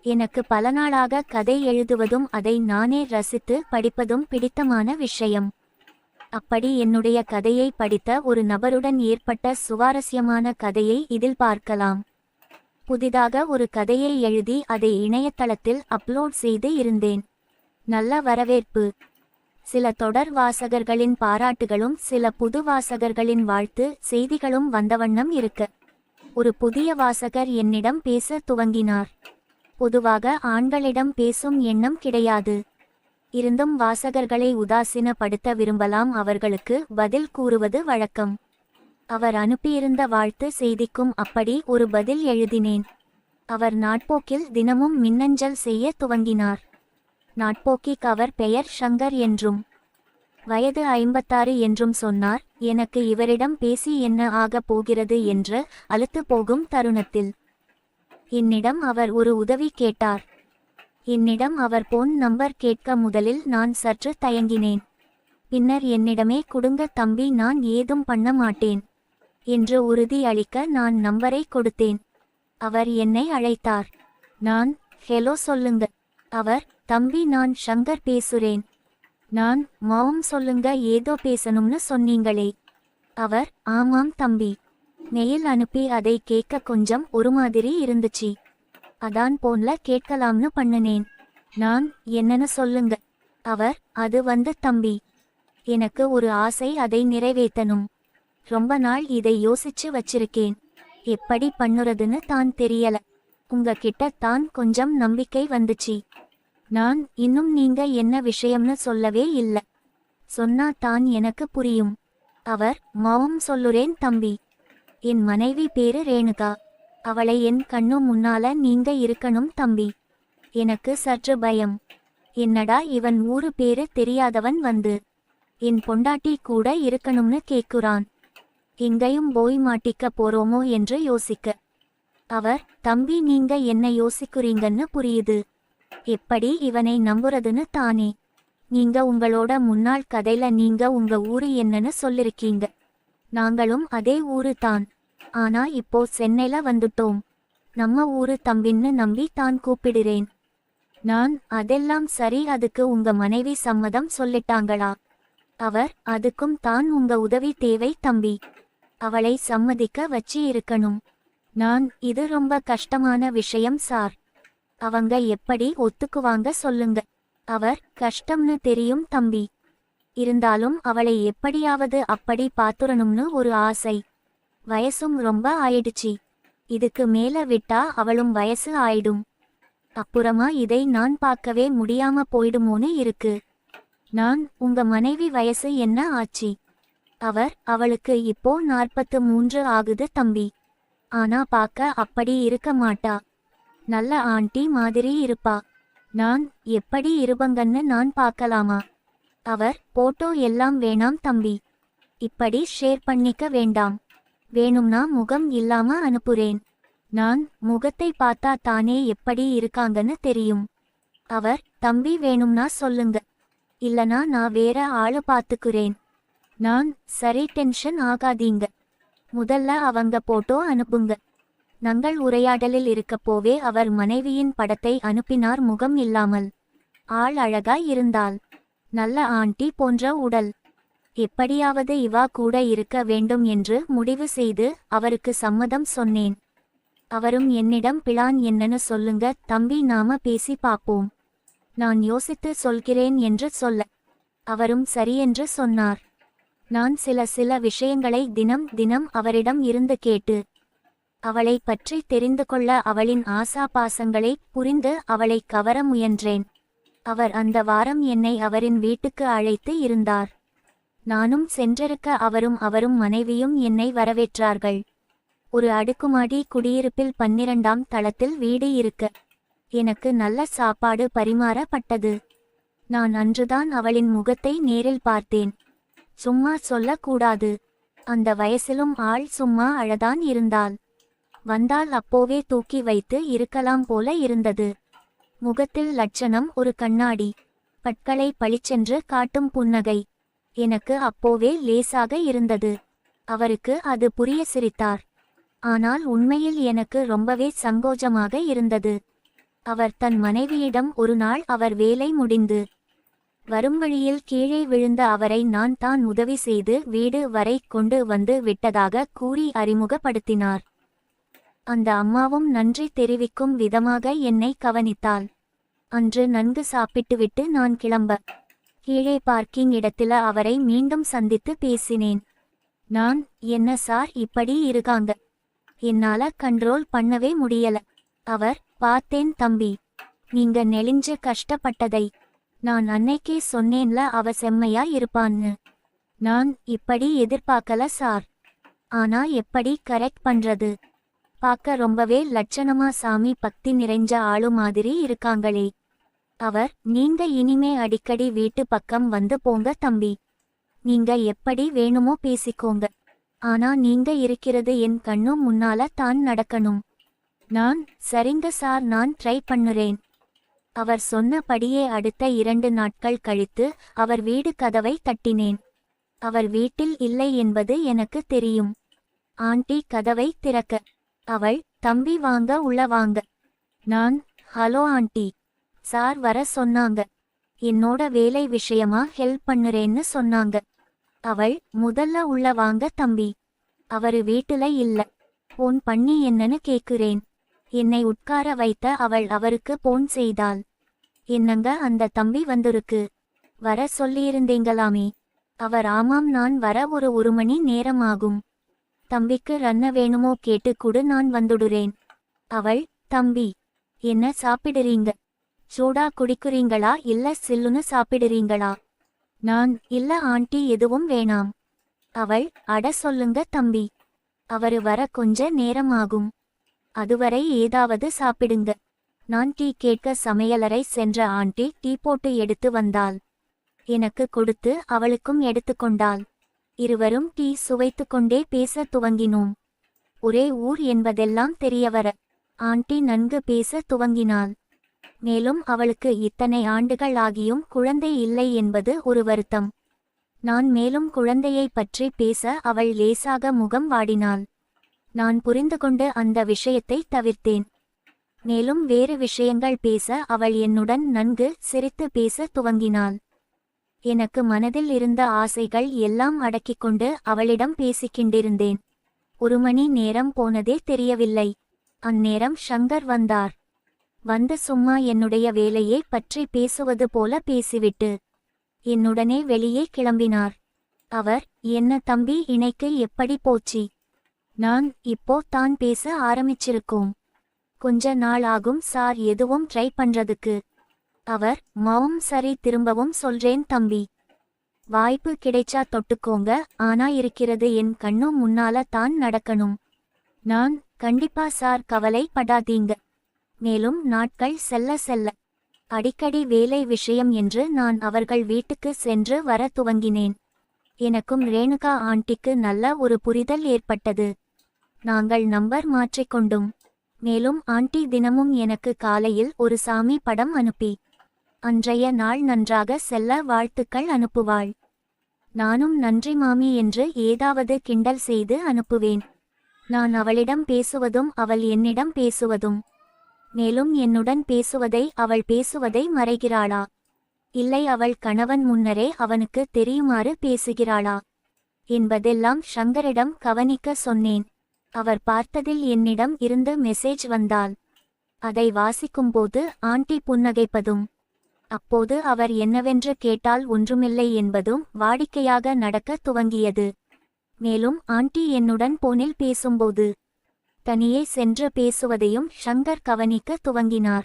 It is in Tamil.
எனக்கு பல நாளாக கதை எழுதுவதும் அதை நானே ரசித்து படிப்பதும் பிடித்தமான விஷயம். அப்படி என்னுடைய கதையை படித்த ஒரு நபருடன் ஏற்பட்ட சுவாரஸ்யமான கதையை இதில் பார்க்கலாம். புதிதாக ஒரு கதையை எழுதி அதை இணையதளத்தில் அப்லோட் செய்து இருந்தேன். நல்ல வரவேற்பு. சில தொடர் வாசகர்களின் பாராட்டுகளும் சில புது வாசகர்களின் வாழ்த்து செய்திகளும் வந்தவண்ணம் இருக்க, ஒரு புதிய வாசகர் என்னிடம் பேச துவங்கினார். பொதுவாக ஆண்களிடம் பேசும் எண்ணம் கிடையாது. இருந்தும் வாசகர்களை உதாசீனப்படுத்த விரும்பலாம், அவர்களுக்கு பதில் கூறுவது வழக்கம். அவர் அனுப்பியிருந்த வாழ்த்து செய்திக்கும் அப்படி ஒரு பதில் எழுதினேன். அவர் நாட்போக்கில் தினமும் மின்னஞ்சல் செய்ய துவங்கினார். நாட்போக்கிக்கு அவர் பெயர் ஷங்கர் என்றும் வயது 56 என்றும் சொன்னார். எனக்கு இவரிடம் பேசி என்ன ஆகப் போகிறது என்று அலுத்து போகும் தருணத்தில் என்னிடம் அவர் ஒரு உதவி கேட்டார். என்னிடம் அவர் போன் நம்பர் கேட்க முதலில் நான் சற்று தயங்கினேன். பின்னர் என்னிடமே கொடுங்க தம்பி, நான் ஏதும் பண்ண மாட்டேன் என்று உறுதி அளிக்க நான் நம்பரை கொடுத்தேன். அவர் என்னை அழைத்தார். நான் ஹலோ சொல்லுங்க. அவர் தம்பி நான் ஷங்கர் பேசுறேன். நான் மாவும் சொல்லுங்க, ஏதோ பேசணும்னு சொன்னீங்களே. அவர் ஆமாம் தம்பி. மெயில் அனுப்பி அதை கேட்க கொஞ்சம் ஒரு மாதிரி இருந்துச்சு. அதான் போன்ல கேட்கலாம்னு பண்ணுனேன். நான் என்னன்னு சொல்லுங்க. அவர் அது வந்து தம்பி, எனக்கு ஒரு ஆசை, அதை நிறைவேற்றணும். ரொம்ப நாள் இதை யோசிச்சு வச்சிருக்கேன். எப்படி பண்ணுறதுன்னு தான் தெரியல. உங்க கிட்ட தான் கொஞ்சம் நம்பிக்கை வந்துச்சு. நான் இன்னும் நீங்க என்ன விஷயம்னு சொல்லவே இல்ல. சொன்னா தான் எனக்கு புரியும். அவர் மாவும் சொல்லுறேன் தம்பி. என் மனைவி பேரு ரேணுகா. அவளை என் கண்ணு முன்னால நீங்க இருக்கணும் தம்பி. எனக்கு சற்று பயம். என்னடா இவன் ஊரு பேரு தெரியாதவன் வந்து என் பொண்டாட்டி கூட இருக்கணும்னு கேக்குறான். எங்கேயும் போய் மாட்டிக்க போறோமோ என்று யோசிக்க, அவர் தம்பி நீங்க என்ன யோசிக்கிறீங்கன்னு புரியுது. எப்படி இவனை நம்புறதுன்னு தானே. நீங்க உங்களோட முன்னாள் கதையில நீங்க உங்க ஊரு என்னன்னு சொல்லிருக்கீங்க. நாங்களும் அதே ஊரு தான். ஆனா இப்போ சென்னையில வந்துட்டோம். நம்ம ஊரு தம்பின்னு நம்பி தான் கூப்பிடுறேன். நான் அதெல்லாம் சரி, அதுக்கு உங்க மனைவி சம்மதம் சொல்லிட்டாங்களா? அவர் அதுக்கும் தான் உங்க உதவி தேவை தம்பி. அவளை சம்மதிக்க வச்சு இருக்கணும். நான் இது ரொம்ப கஷ்டமான விஷயம் சார். அவங்க எப்படி ஒத்துக்குவாங்க சொல்லுங்க. அவர் கஷ்டம்னு தெரியும் தம்பி. இருந்தாலும் அவளை எப்படியாவது அப்படி பாத்துறணும்னு ஒரு ஆசை. வயசும் ரொம்ப ஆயிடுச்சு. இதுக்கு மேல விட்டா அவளும் வயசு ஆயிடும். அப்புறமா இதை நான் பார்க்கவே முடியாம போயிடுமோன்னு இருக்கு. நான் உங்க மனைவி வயசு என்ன ஆச்சு? அவர் அவளுக்கு இப்போ 43 ஆகுது தம்பி. ஆனா பார்க்க அப்படி இருக்க மாட்டா. நல்ல ஆண்டி மாதிரி இருப்பா. நான் எப்படி இருபங்கன்னு நான் பார்க்கலாமா? அவர் போட்டோ எல்லாம் வேணாம் தம்பி. இப்படி ஷேர் பண்ணிக்க வேண்டாம். வேணும்னா முகம் இல்லாம அனுப்புறேன். நான் முகத்தை பார்த்தா தானே எப்படி இருக்காங்கன்னு தெரியும். அவர் தம்பி வேணும்னா சொல்லுங்க, இல்லனா நான் வேற ஆளு பார்த்துக்குறேன். நான் சரி, டென்ஷன் ஆகாதீங்க. முதல்ல அவங்க போட்டோ அனுப்புங்க. நாங்கள் உரையாடலில் இருக்கப்போவே அவர் மனைவியின் படத்தை அனுப்பினார். முகம் இல்லாமல். ஆள் அழகாய் இருந்தாள். நல்ல ஆண்டி போன்ற உடல். எப்படியாவது இவா கூட இருக்க வேண்டும் என்று முடிவு செய்து அவருக்கு சம்மதம் சொன்னேன். அவரும் என்னிடம் பிளான் என்னன்னு சொல்லுங்க தம்பி, நாம பேசி பார்ப்போம். நான் யோசித்து சொல்கிறேன் என்று சொல்ல, அவரும் சரியென்று சொன்னார். நான் சில விஷயங்களை தினம் தினம் அவரிடம் இருந்து கேட்டு அவளை பற்றி தெரிந்து கொள்ள, அவளின் ஆசாபாசங்களை புரிந்து அவளை கவர முயன்றேன். அவர் அந்த வாரம் என்னை அவரின் வீட்டுக்கு அழைத்து இருந்தார். நானும் சென்றிருக்க அவரும் மனைவியும் என்னை வரவேற்றார்கள். ஒரு அடுக்குமாடி குடியிருப்பில் 12ஆம் தளத்தில் வீடு இருக்க எனக்கு நல்ல சாப்பாடு பரிமாறப்பட்டது. நான் அன்றுதான் அவளின் முகத்தை நேரில் பார்த்தேன். சும்மா சொல்லக்கூடாது. அந்த வயசிலும் ஆள் சும்மா அழதான் இருந்தாள். வந்தால் அப்போவே தூக்கி வைத்து இருக்கலாம் போல இருந்தது. முகத்தில் லட்சணம் ஒரு கண்ணாடி. பற்களை பளிச்சென்று காட்டும் புன்னகை. எனக்கு அப்போவே லேசாக இருந்தது. அவருக்கு அது புரிய சிரித்தார். ஆனால் உண்மையில் எனக்கு ரொம்பவே சங்கோஜமாக இருந்தது. அவர் தன் மனைவியிடம் ஒரு நாள் அவர் வேலை முடிந்து வரும் வழியில் கீழே விழுந்த அவரை நான் தான் உதவி செய்து வீடு வரை கொண்டு வந்து விட்டதாக கூறி அறிமுகப்படுத்தினார். அந்த அம்மாவும் நன்றி தெரிவிக்கும் விதமாக என்னை கவனித்தாள். அன்று நன்கு சாப்பிட்டுவிட்டு நான் கிளம்ப கீழே பார்க்கிங் இடத்தில அவரை மீண்டும் சந்தித்து பேசினேன். நான், என்ன சார் இப்படி இருக்காங்க, என்னால கண்ட்ரோல் பண்ணவே முடியல. அவர், பார்த்தேன் தம்பி, நீங்க நெளிஞ்சு கஷ்டப்பட்டதை. நான் அன்னைக்கே சொன்னேன்ல அவ செம்மையா இருப்பான்னு. நான் இப்படி எதிர்பார்க்கல சார். ஆனா எப்படி கரெக்ட் பண்றது? பார்க்க ரொம்பவே லட்சணமா சாமி பக்தி நிறைஞ்ச ஆளு மாதிரி இருக்காங்களே. அவர், நீங்க இனிமே அடிக்கடி வீட்டு பக்கம் வந்து போங்க தம்பி. நீங்க எப்படி வேணுமோ பேசிக்கோங்க. ஆனா நீங்க இருக்கிறது என் கண்ணு முன்னால தான் நடக்கணும். நான், சரிங்க சார், நான் ட்ரை பண்ணுறேன். அவர் சொன்னபடியே அடுத்த 2 நாட்கள் கழித்து அவர் வீடு கதவை தட்டினேன். அவர் வீட்டில் இல்லை என்பது எனக்கு தெரியும். ஆண்டி கதவை திறக்க, அவள், தம்பி வாங்க, உள்ள வாங்க. நான், ஹலோ ஆண்டி, சார் வர சொன்னாங்க. என்னோட வேலை விஷயமா ஹெல்ப் பண்ணுறேன்னு சொன்னாங்க. அவள், முதல்ல உள்ள வாங்க தம்பி, அவரு வீட்டுல இல்ல. போன் பண்ணி என்னன்னு கேக்குறேன். என்னை உட்கார வைத்த அவள் அவருக்கு போன் செய்தாள். என்னங்க, அந்த தம்பி வந்திருக்கு, வர சொல்லியிருந்தீங்களாமே. அவர், ஆமாம், நான் வர ஒரு மணி நேரம் ஆகும். தம்பிக்கு ரன்ன வேணுமோ கேட்டு கூட நான் வந்துடுறேன். அவள், தம்பி, என்ன சாப்பிடுறீங்க? சூடா குடிக்கிறீங்களா இல்ல சில்லுன்னு சாப்பிடுறீங்களா? நான், இல்ல ஆண்டி, எதுவும் வேணாம். அவள், அட சொல்லுங்க தம்பி, அவரு வர கொஞ்ச நேரம் ஆகும். அதுவரை ஏதாவது சாப்பிடுங்க. நான் டீ கேட்க சமையலறை சென்ற ஆண்டி டீ போட்டு எடுத்து வந்தாள். எனக்கு கொடுத்து அவளுக்கும் எடுத்துக்கொண்டாள். இருவரும் டீ சுவைத்து கொண்டே பேச துவங்கினோம். ஒரே ஊர் என்பதெல்லாம் தெரியவர ஆண்டி நன்கு பேச துவங்கினாள். மேலும் அவளுக்கு இத்தனை ஆண்டுகள் ஆகியும் குழந்தை இல்லை என்பது ஒரு வருத்தம். நான் மேலும் குழந்தையை பற்றி பேச அவள் லேசாக முகம் வாடினாள். நான் புரிந்து கொண்டு அந்த விஷயத்தை தவிர்த்தேன். மேலும் வேறு விஷயங்கள் பேச அவள் என்னுடன் நன்கு சிரித்து பேச துவங்கினாள். எனக்கு மனதில் இருந்த ஆசைகள் எல்லாம் அடக்கிக்கொண்டு அவளிடம் பேசிக்கிண்டிருந்தேன். 1 மணி நேரம் போனதே தெரியவில்லை. அந்நேரம் ஷங்கர் வந்தார். வந்து சும்மா என்னுடைய வேலையை பற்றி பேசுவது போல பேசிவிட்டு என்னுடனே வெளியே கிளம்பினார். அவர், என்ன தம்பி, இணைக்கு எப்படி போச்சு? நான், இப்போ தான் பேச ஆரம்பிச்சிருக்கோம். கொஞ்ச நாள் ஆகும் சார் எதுவும் ட்ரை பண்றதுக்கு. அவர், மாவும், சரி, திரும்பவும் சொல்றேன் தம்பி. வாய்ப்பு கிடைச்சா தொட்டுக்கோங்க, ஆனா இருக்கிறது என் கண்ணு முன்னால தான் நடக்கணும். நான், கண்டிப்பா சார், கவலை படாதீங்க. மேலும் நாட்கள் செல்ல செல்ல அடிக்கடி வேலை விஷயம் என்று நான் அவர்கள் வீட்டுக்கு சென்று வர துவங்கினேன். எனக்கும் ரேணுகா ஆண்டிக்கு நல்ல ஒரு புரிதல் ஏற்பட்டது. நாங்கள் நம்பர் மாற்றிக்கொண்டோம். மேலும் ஆண்டி தினமும் எனக்கு காலையில் ஒரு சாமி படம் அனுப்பி அன்றைய நாள் நன்றாக செல்ல வாழ்த்துக்கள் அனுப்புவாள். நானும் நன்றி மாமி என்று ஏதாவது கிண்டல் செய்து அனுப்புவேன். நான் அவளிடம் பேசுவதும் அவள் என்னிடம் பேசுவதும். மேலும் என்னுடன் பேசுவதை அவள் பேசுவதை மறைகிறாளா, இல்லை அவள் கணவன் முன்னரே அவனுக்கு தெரியுமாறு பேசுகிறாளா என்பதெல்லாம் ஷங்கரிடம் கவனிக்க சொன்னேன். அவர் பார்த்ததில் என்னிடம் இருந்து மெசேஜ் வந்தாள். அதை வாசிக்கும்போது ஆண்டி புன்னகைப்பதும், அப்போது அவர் என்னவென்று கேட்டால் ஒன்றுமில்லை என்பதும் வாடிக்கையாக நடக்க துவங்கியது. மேலும் ஆண்டி என்னுடன் போனில் பேசும்போது தனியே சென்று பேசுவதையும் ஷங்கர் கவனிக்க துவங்கினார்.